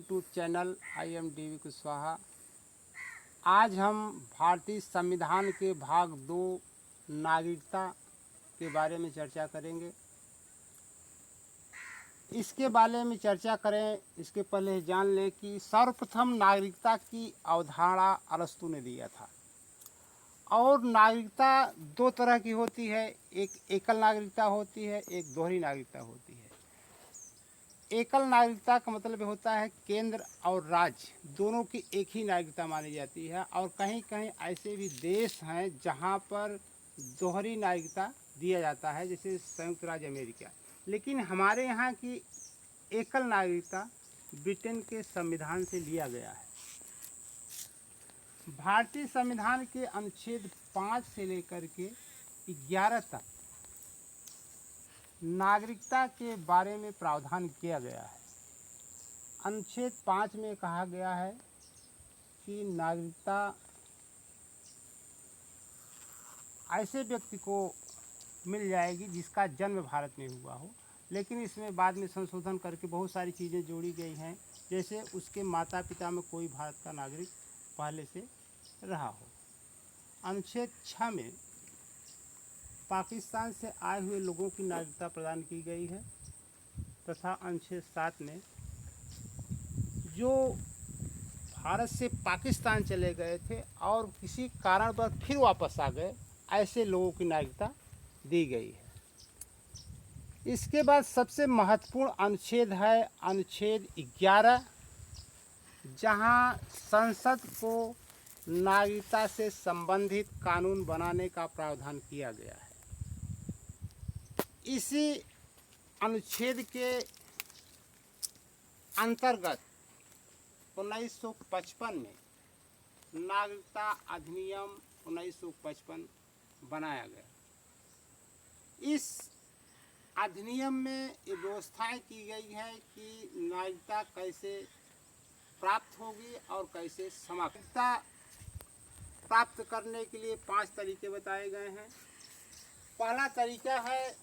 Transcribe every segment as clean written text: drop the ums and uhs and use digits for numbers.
YouTube channel IMDV Kushwaha. आज हम भारतीय संविधान के भाग 2 नागरिकता के बारे में चर्चा करेंगे। इसके बारे में चर्चा करें इसके पहले जान लें कि सर्वप्रथम नागरिकता की अवधारणा अरस्तु ने दिया था। और नागरिकता दो तरह की होती है, एक एकल नागरिकता होती है, एक दोहरी नागरिकता होती है। एकल नागरिकता का मतलब होता है केंद्र और राज्य दोनों की एक ही नागरिकता मानी जाती है। और कहीं कहीं ऐसे भी देश हैं जहां पर दोहरी नागरिकता दिया जाता है, जैसे संयुक्त राज्य अमेरिका। लेकिन हमारे यहाँ की एकल नागरिकता ब्रिटेन के संविधान से लिया गया है। भारतीय संविधान के अनुच्छेद 5 से लेकर के 11 तक नागरिकता के बारे में प्रावधान किया गया है। अनुच्छेद 5 में कहा गया है कि नागरिकता ऐसे व्यक्ति को मिल जाएगी जिसका जन्म भारत में हुआ हो, लेकिन इसमें बाद में संशोधन करके बहुत सारी चीज़ें जोड़ी गई हैं, जैसे उसके माता पिता में कोई भारत का नागरिक पहले से रहा हो। अनुच्छेद 6 में पाकिस्तान से आए हुए लोगों की नागरिकता प्रदान की गई है, तथा अनुच्छेद 7 में जो भारत से पाकिस्तान चले गए थे और किसी कारण पर फिर वापस आ गए, ऐसे लोगों की नागरिकता दी गई है। इसके बाद सबसे महत्वपूर्ण अनुच्छेद है अनुच्छेद 11, जहां संसद को नागरिकता से संबंधित कानून बनाने का प्रावधान किया गया है। इसी अनुच्छेद के अंतर्गत 1955 में नागरिकता अधिनियम 1955 बनाया गया। इस अधिनियम में ये व्यवस्थाएं की गई है कि नागरिकता कैसे प्राप्त होगी और कैसे समाप्त। प्राप्त करने के लिए 5 तरीके बताए गए हैं। पहला तरीका है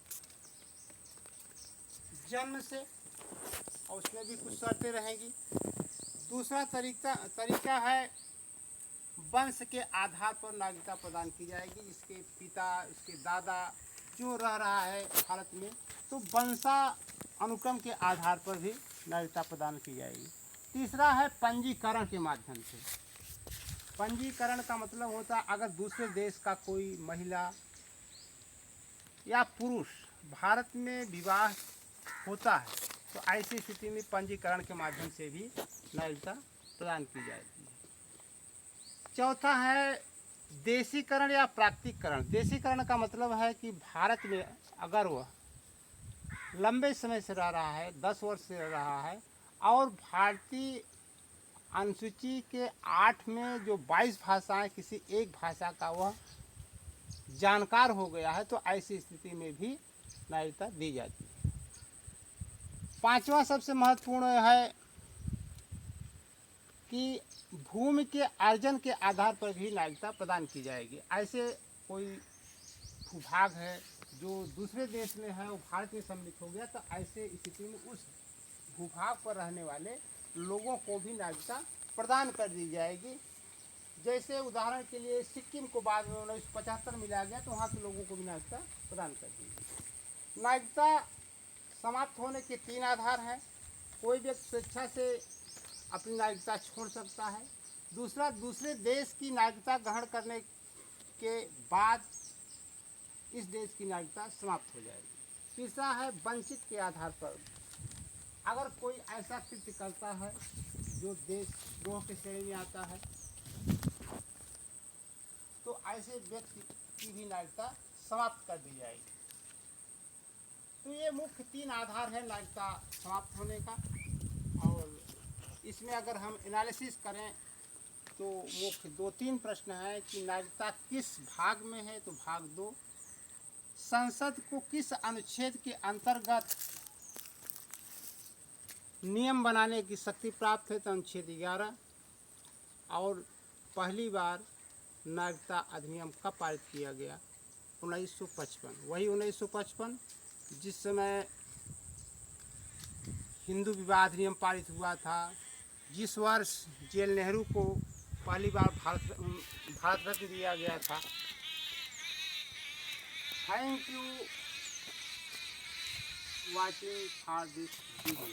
जन्म से, और उसमें भी कुछ शर्तें रहेंगी। दूसरा तरीका है वंश के आधार पर नागरिकता प्रदान की जाएगी, जिसके पिता, इसके दादा जो रह रहा है भारत में, तो वंशानुक्रम के आधार पर भी नागरिकता प्रदान की जाएगी। तीसरा है पंजीकरण के माध्यम से। पंजीकरण का मतलब होता है अगर दूसरे देश का कोई महिला या पुरुष भारत में विवाह होता है तो ऐसी स्थिति में पंजीकरण के माध्यम से भी नागरिकता प्रदान की जाती है। चौथा है देशीकरण या प्राकृतिकरण। देशीकरण का मतलब है कि भारत में अगर वह लंबे समय से रह रहा है, 10 वर्ष से रह रहा है, और भारतीय अनुसूची के 8 में जो 22 भाषाएं किसी एक भाषा का वह जानकार हो गया है, तो ऐसी स्थिति में भी नागरिकता दी जाती है। पांचवा सबसे महत्वपूर्ण है कि भूमि के अर्जन के आधार पर भी नागरिकता प्रदान की जाएगी। ऐसे कोई भूभाग है जो दूसरे देश में है, वो भारत में सम्मिलित हो गया, तो ऐसे स्थिति में उस भूभाग पर रहने वाले लोगों को भी नागरिकता प्रदान कर दी जाएगी। जैसे उदाहरण के लिए सिक्किम को बाद में 1975 मिला गया, तो वहाँ के लोगों को भी नागरिकता प्रदान कर दी गई। नागरिकता समाप्त होने के 3 आधार हैं। कोई व्यक्ति स्वेच्छा से अपनी नागरिकता छोड़ सकता है। दूसरा, दूसरे देश की नागरिकता ग्रहण करने के बाद इस देश की नागरिकता समाप्त हो जाएगी। तीसरा है वंचित के आधार पर। अगर कोई ऐसा कृत्य करता है जो देशद्रोह के श्रेणी में आता है, तो ऐसे व्यक्ति की भी नागरिकता समाप्त कर दी जाएगी। तो ये मुख्य 3 आधार है नागरिकता समाप्त होने का। और इसमें अगर हम एनालिसिस करें तो मुख्य 2-3 प्रश्न हैं कि नागरिकता किस भाग में है, तो भाग 2। संसद को किस अनुच्छेद के अंतर्गत नियम बनाने की शक्ति प्राप्त है, तो अनुच्छेद 11। और पहली बार नागरिकता अधिनियम कब पारित किया गया, 1955। वही 1955 जिस समय हिंदू विवाह अधिनियम पारित हुआ था, जिस वर्ष जेल नेहरू को पहली बार भारत रत्न दिया गया था। Thank you watching for this video.